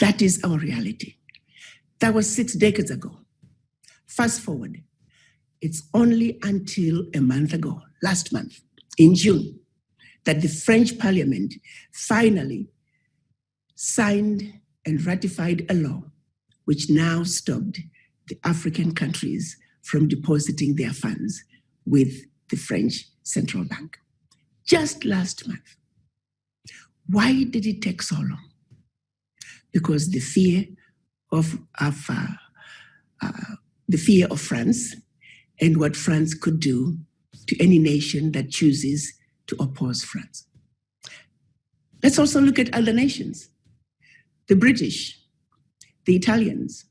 That is our reality. That was 6 decades ago. Fast forward, it's only until a month ago, last month, in June, that the French Parliament finally signed and ratified a law which now stopped the African countries from depositing their funds with the French Central Bank. Just last month. Why did it take so long? Because the fear of France and what France could do to any nation that chooses to oppose France. Let's also look at other nations. The British, the Italians,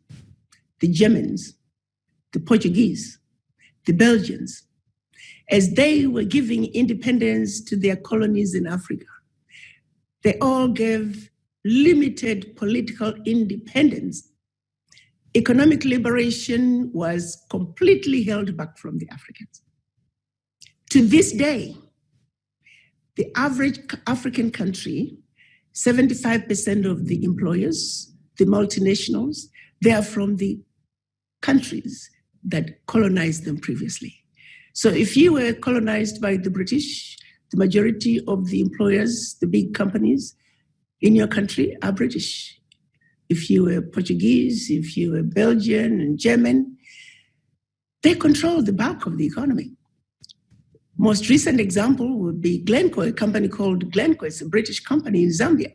the Germans, the Portuguese, the Belgians, as they were giving independence to their colonies in Africa, they all gave limited political independence. Economic liberation was completely held back from the Africans. To this day, the average African country, 75% of the employers, the multinationals, they are from the countries that colonized them previously. So if you were colonized by the British, the majority of the employers, the big companies in your country are British. If you were Portuguese, if you were Belgian and German, they control the bulk of the economy. Most recent example would be Glencore, a company called Glencore. It's a British company in Zambia,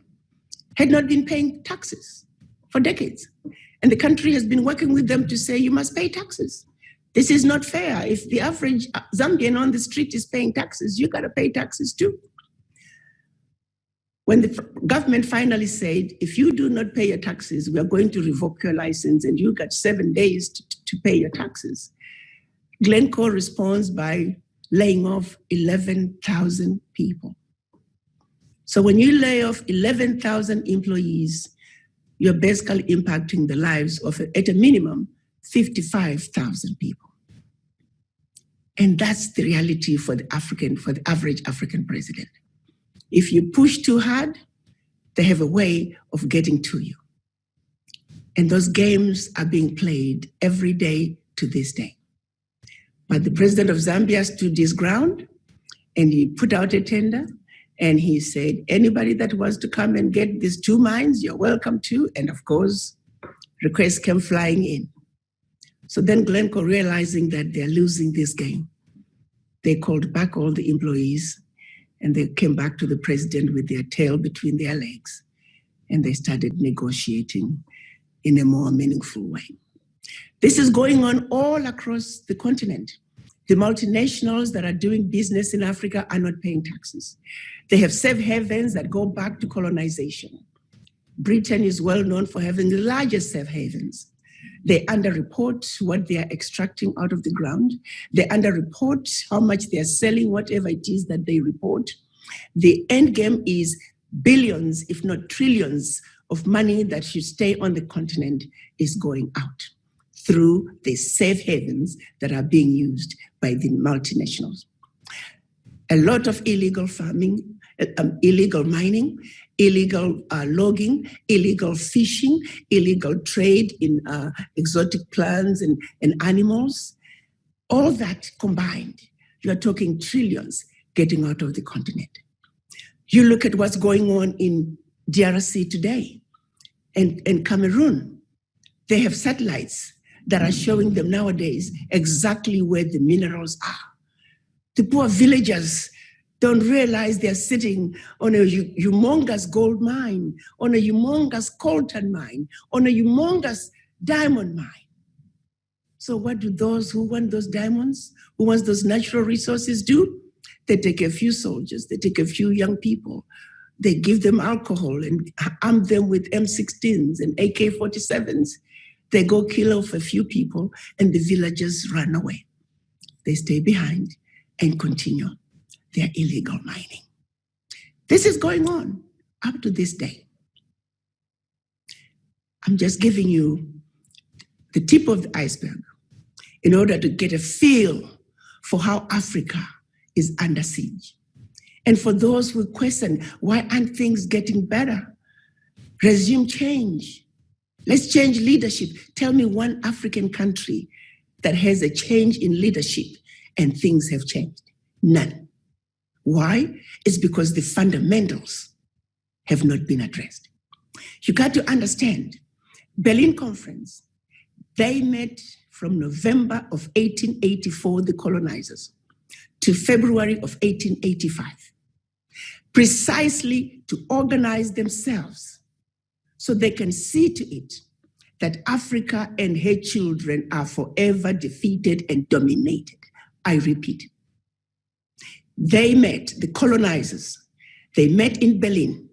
had not been paying taxes for decades. And the country has been working with them to say, you must pay taxes. This is not fair. If the average Zambian on the street is paying taxes, you gotta pay taxes too. When the government finally said, if you do not pay your taxes, we are going to revoke your license and you got 7 days to pay your taxes, Glencore responds by laying off 11,000 people. So when you lay off 11,000 employees, you're basically impacting the lives of, at a minimum, 55,000 people. And that's the reality for the average African president. If you push too hard, they have a way of getting to you. And those games are being played every day to this day. But the president of Zambia stood his ground and he put out a tender and he said, anybody that wants to come and get these 2 mines, you're welcome to. And of course, requests came flying in. So then Glencore, realizing that they're losing this game, they called back all the employees and they came back to the president with their tail between their legs and they started negotiating in a more meaningful way. This is going on all across the continent. The multinationals that are doing business in Africa are not paying taxes. They have safe havens that go back to colonization. Britain is well known for having the largest safe havens. They underreport what they are extracting out of the ground. They underreport how much they are selling, whatever it is that they report. The end game is billions, if not trillions, of money that should stay on the continent is going out through the safe havens that are being used by the multinationals. A lot of illegal farming, illegal mining, illegal logging, illegal fishing, illegal trade in exotic plants and animals. All that combined, you are talking trillions getting out of the continent. You look at what's going on in DRC today and Cameroon. They have satellites that are showing them nowadays exactly where the minerals are. The poor villagers don't realize they're sitting on a humongous gold mine, on a humongous coltan mine, on a humongous diamond mine. So what do those who want those diamonds, who want those natural resources do? They take a few soldiers, they take a few young people, they give them alcohol and arm them with M16s and AK-47s. They go kill off a few people and the villagers run away. They stay behind and continue their illegal mining. This is going on up to this day. I'm just giving you the tip of the iceberg in order to get a feel for how Africa is under siege. And for those who question, why aren't things getting better? Resume change. Let's change leadership. Tell me one African country that has a change in leadership and things have changed. None. Why? It's because the fundamentals have not been addressed. You got to understand, Berlin Conference, they met from November of 1884, the colonizers, to February of 1885, precisely to organize themselves so they can see to it that Africa and her children are forever defeated and dominated. I repeat, they met, the colonizers, they met in Berlin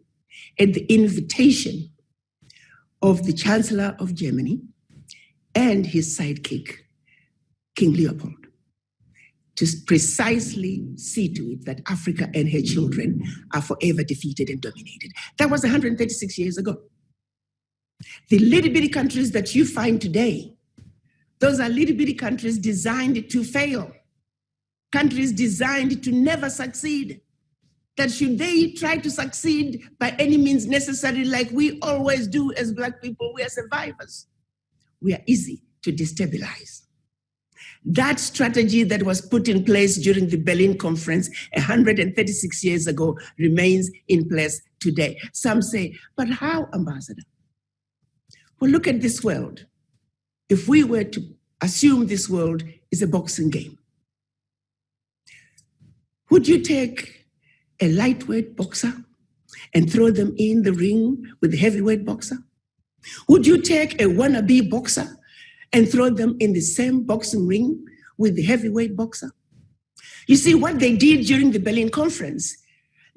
at the invitation of the Chancellor of Germany and his sidekick, King Leopold, to precisely see to it that Africa and her children are forever defeated and dominated. That was 136 years ago. The little bitty countries that you find today, those are little bitty countries designed to fail, countries designed to never succeed. That should they try to succeed by any means necessary, like we always do as Black people, we are survivors. We are easy to destabilize. That strategy that was put in place during the Berlin Conference 136 years ago remains in place today. Some say, but how, Ambassador? Well, look at this world. If we were to assume this world is a boxing game, would you take a lightweight boxer and throw them in the ring with a heavyweight boxer? Would you take a wannabe boxer and throw them in the same boxing ring with the heavyweight boxer? You see, what they did during the Berlin Conference,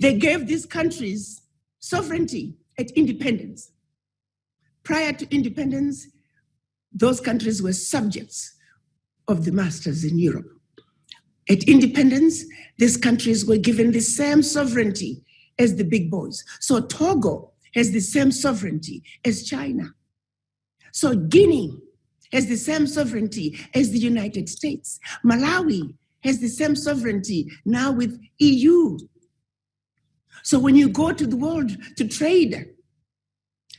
they gave these countries sovereignty at independence. Prior to independence, those countries were subjects of the masters in Europe. At independence, these countries were given the same sovereignty as the big boys. So Togo has the same sovereignty as China. So Guinea has the same sovereignty as the United States. Malawi has the same sovereignty now with EU. So when you go to the world to trade,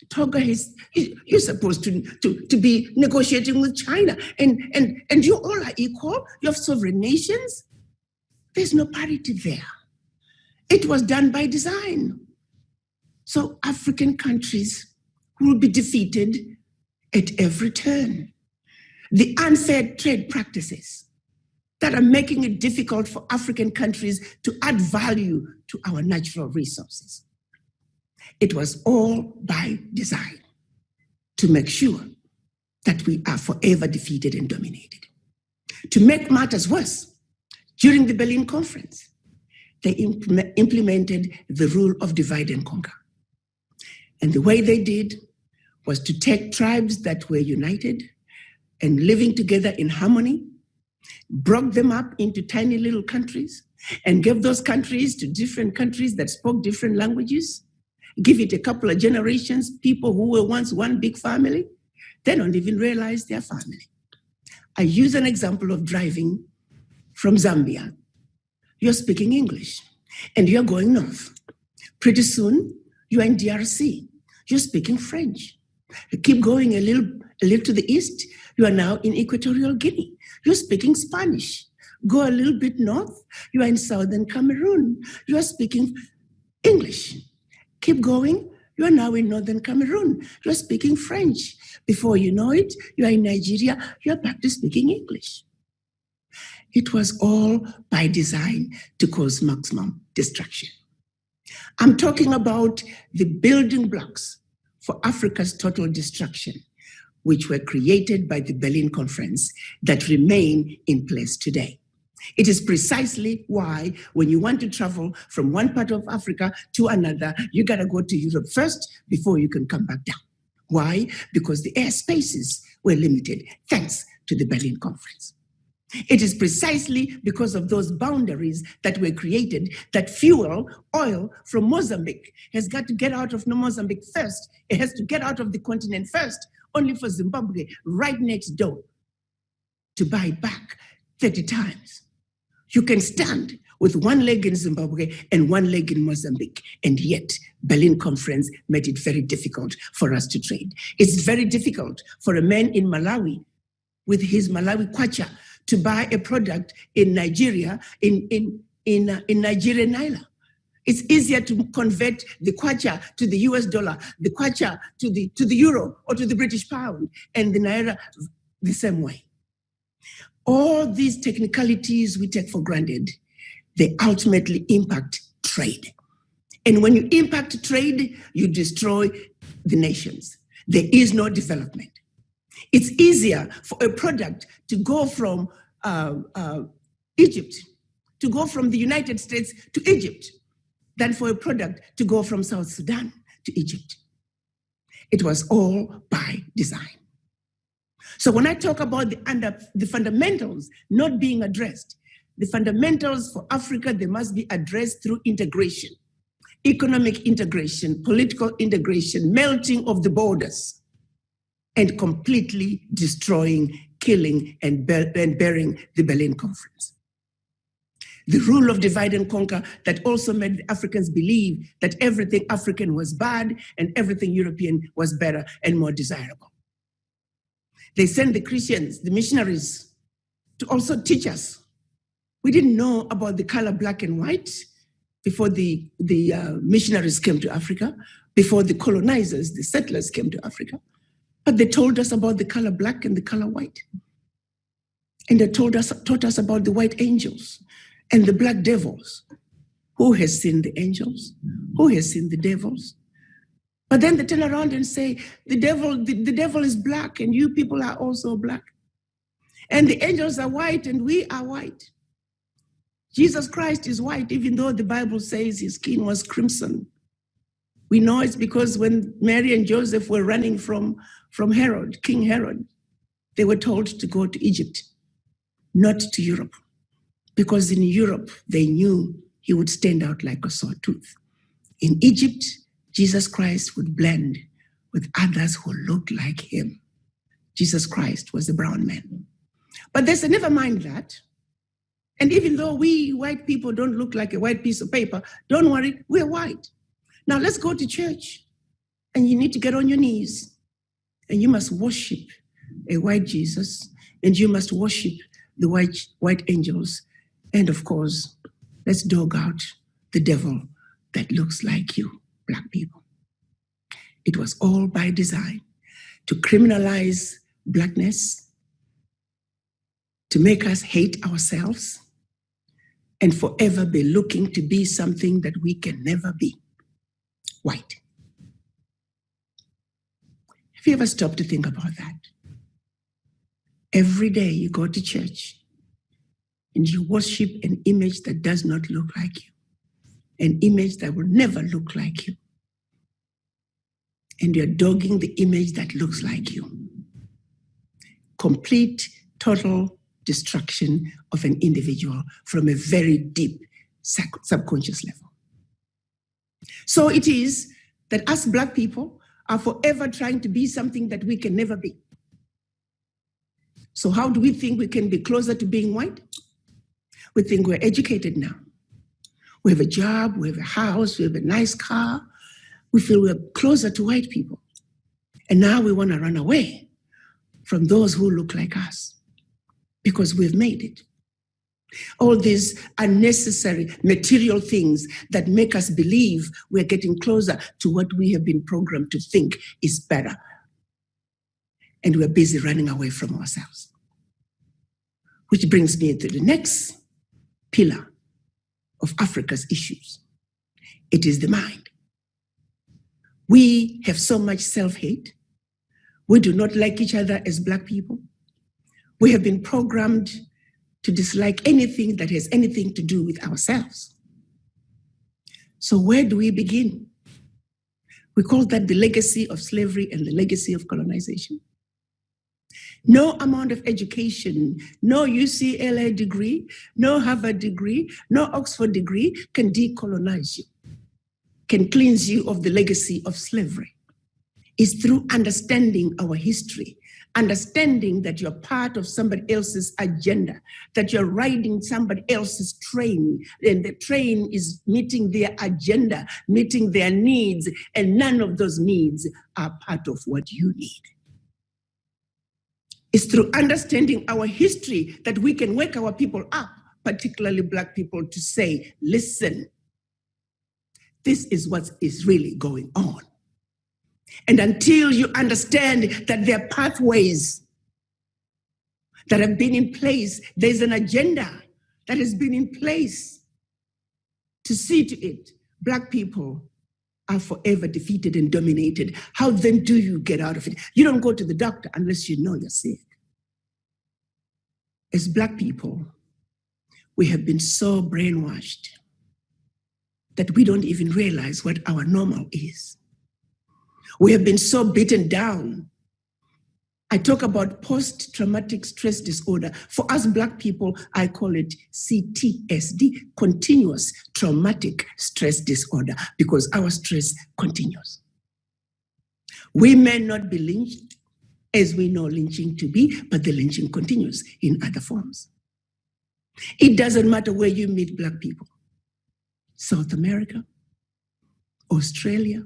Togo is, you're supposed to be negotiating with China, and you all are equal. You have sovereign nations. There's no parity there. It was done by design. So African countries will be defeated at every turn. The unfair trade practices that are making it difficult for African countries to add value to our natural resources. It was all by design to make sure that we are forever defeated and dominated. To make matters worse, during the Berlin Conference, they implemented the rule of divide and conquer. And the way they did was to take tribes that were united and living together in harmony, broke them up into tiny little countries, and gave those countries to different countries that spoke different languages. Give it a couple of generations, people who were once one big family, they don't even realize they're family. I use an example of driving from Zambia. You're speaking English and you're going north. Pretty soon, you're in DRC. You're speaking French. You keep going a little to the east, you are now in Equatorial Guinea. You're speaking Spanish. Go a little bit north, you are in southern Cameroon. You are speaking English. Keep going, you are now in northern Cameroon. You're speaking French. Before you know it, you are in Nigeria, you're back to speaking English. It was all by design to cause maximum destruction. I'm talking about the building blocks for Africa's total destruction, which were created by the Berlin Conference that remain in place today. It is precisely why when you want to travel from one part of Africa to another, you gotta go to Europe first before you can come back down. Why? Because the airspaces were limited thanks to the Berlin Conference. It is precisely because of those boundaries that were created that fuel, oil from Mozambique has got to get out of Mozambique first. It has to get out of the continent first, only for Zimbabwe right next door to buy it back 30 times. You can stand with one leg in Zimbabwe and one leg in Mozambique. And yet, Berlin Conference made it very difficult for us to trade. It's very difficult for a man in Malawi with his Malawi kwacha to buy a product in Nigeria, in Nigerian naira. It's easier to convert the kwacha to the US dollar, the kwacha to the euro or to the British pound, and the naira the same way. All these technicalities we take for granted, they ultimately impact trade. And when you impact trade, you destroy the nations. There is no development. It's easier for a product to go from Egypt, to go from the United States to Egypt, than for a product to go from South Sudan to Egypt. It was all by design. So when I talk about the fundamentals not being addressed, the fundamentals for Africa, they must be addressed through integration, economic integration, political integration, melting of the borders, and completely destroying, killing, and burying the Berlin Conference. The rule of divide and conquer that also made the Africans believe that everything African was bad and everything European was better and more desirable. They sent the Christians, the missionaries, to also teach us. We didn't know about the color black and white before the missionaries came to Africa, before the colonizers, the settlers came to Africa. But they told us about the color black and the color white. And they taught us about the white angels and the black devils. Who has seen the angels? Who has seen the devils? But then they turn around and say, the devil is black and you people are also black. And the angels are white and we are white. Jesus Christ is white, even though the Bible says his skin was crimson. We know it's because when Mary and Joseph were running from Herod, King Herod, they were told to go to Egypt, not to Europe. Because in Europe, they knew he would stand out like a sore tooth. In Egypt, Jesus Christ would blend with others who looked like him. Jesus Christ was a brown man. But they said, never mind that. And even though we white people don't look like a white piece of paper, don't worry, we're white. Now let's go to church. And you need to get on your knees. And you must worship a white Jesus. And you must worship the white angels. And of course, let's dog out the devil that looks like you, black people. It was all by design to criminalize blackness, to make us hate ourselves, and forever be looking to be something that we can never be, white. Have you ever stopped to think about that? Every day you go to church, and you worship an image that does not look like you, an image that will never look like you. And you're dogging the image that looks like you. Complete, total destruction of an individual from a very deep subconscious level. So it is that us black people are forever trying to be something that we can never be. So how do we think we can be closer to being white? We think we're educated now. We have a job, we have a house, we have a nice car. We feel we're closer to white people. And now we want to run away from those who look like us because we've made it. All these unnecessary material things that make us believe we're getting closer to what we have been programmed to think is better. And we're busy running away from ourselves. Which brings me to the next pillar of Africa's issues. It is the mind. We have so much self-hate. We do not like each other as black people. We have been programmed to dislike anything that has anything to do with ourselves. So where do we begin? We call that the legacy of slavery and the legacy of colonization. No amount of education, no UCLA degree, no Harvard degree, no Oxford degree can decolonize you, can cleanse you of the legacy of slavery. It's through understanding our history, understanding that you're part of somebody else's agenda, that you're riding somebody else's train, and the train is meeting their agenda, meeting their needs, and none of those needs are part of what you need. It's through understanding our history that we can wake our people up, particularly Black people, to say, listen, this is what is really going on. And until you understand that there are pathways that have been in place, there's an agenda that has been in place to see to it, Black people are forever defeated and dominated. How then do you get out of it? You don't go to the doctor unless you know you're sick. As Black people, we have been so brainwashed that we don't even realize what our normal is. We have been so beaten down. I talk about post-traumatic stress disorder. For us Black people, I call it CTSD, continuous traumatic stress disorder, because our stress continues. We may not be lynched as we know lynching to be, but the lynching continues in other forms. It doesn't matter where you meet Black people. South America, Australia,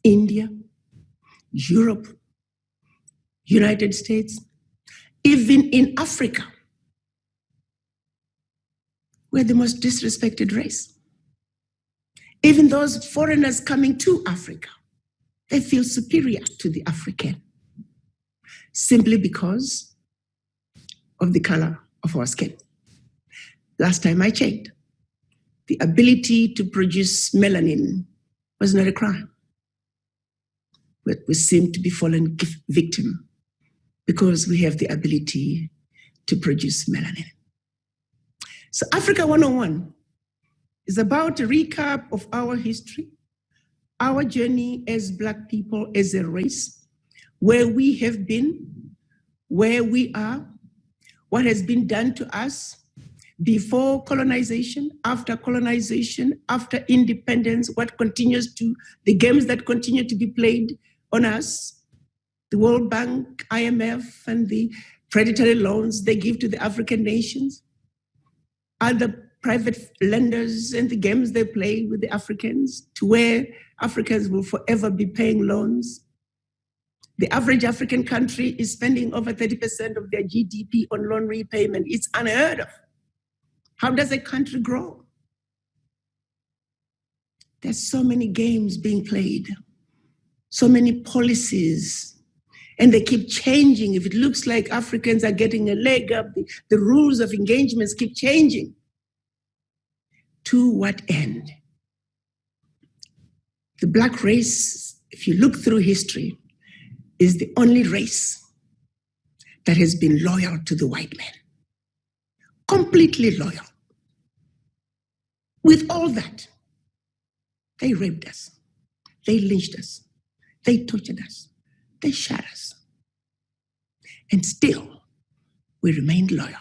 India, Europe, United States, even in Africa, we're the most disrespected race. Even those foreigners coming to Africa, they feel superior to the African, simply because of the color of our skin. Last time I checked, the ability to produce melanin was not a crime. But we seem to be fallen victim because we have the ability to produce melanin. So Africa 101 is about a recap of our history, our journey as Black people, as a race, where we have been, where we are, what has been done to us before colonization, after independence, what continues to, the games that continue to be played on us, the World Bank, IMF, and the predatory loans they give to the African nations, other private lenders and the games they play with the Africans, to where Africans will forever be paying loans. The average African country is spending over 30% of their GDP on loan repayment. It's unheard of. How does a country grow? There's so many games being played, so many policies, and they keep changing. If it looks like Africans are getting a leg up, the rules of engagements keep changing. To what end? The Black race, if you look through history, is the only race that has been loyal to the white man. Completely loyal. With all that, they raped us, they lynched us, they tortured us, they shot us. And still, we remained loyal.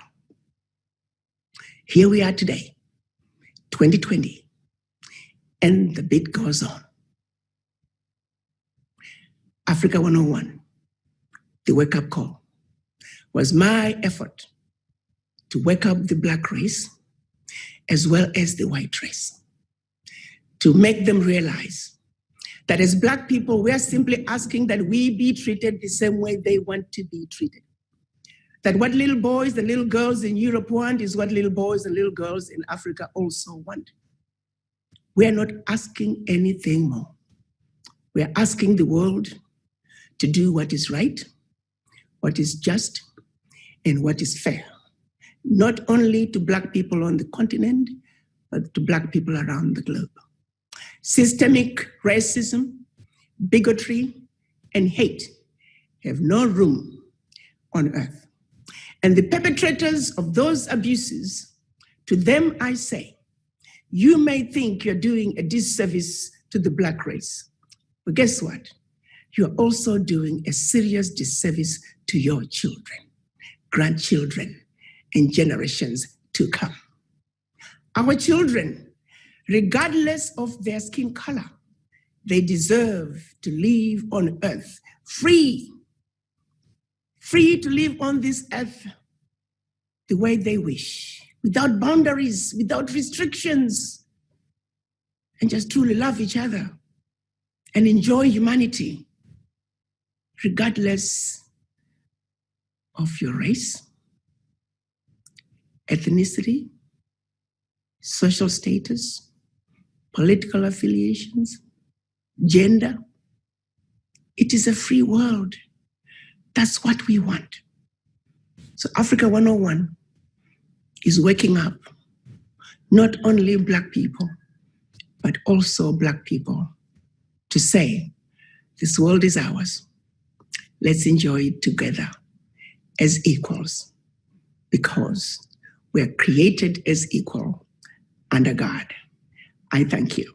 Here we are today, 2020, and the beat goes on. Africa 101, the wake-up call, was my effort to wake up the Black race as well as the white race, to make them realize that as Black people, we are simply asking that we be treated the same way they want to be treated. That what little boys and little girls in Europe want is what little boys and little girls in Africa also want. We are not asking anything more. We are asking the world to do what is right, what is just, and what is fair. Not only to Black people on the continent, but to Black people around the globe. Systemic racism, bigotry, and hate have no room on earth. And the perpetrators of those abuses, to them I say, you may think you're doing a disservice to the Black race, but guess what? You're also doing a serious disservice to your children, grandchildren, and generations to come. Our children, regardless of their skin color, they deserve to live on earth free free to live on this earth the way they wish, without boundaries, without restrictions, and just truly love each other and enjoy humanity, regardless of your race, ethnicity, social status, political affiliations, gender. It is a free world. That's what we want. So Africa 101 is waking up not only Black people, but also Black people to say, this world is ours. Let's enjoy it together as equals, because we are created as equal under God. I thank you.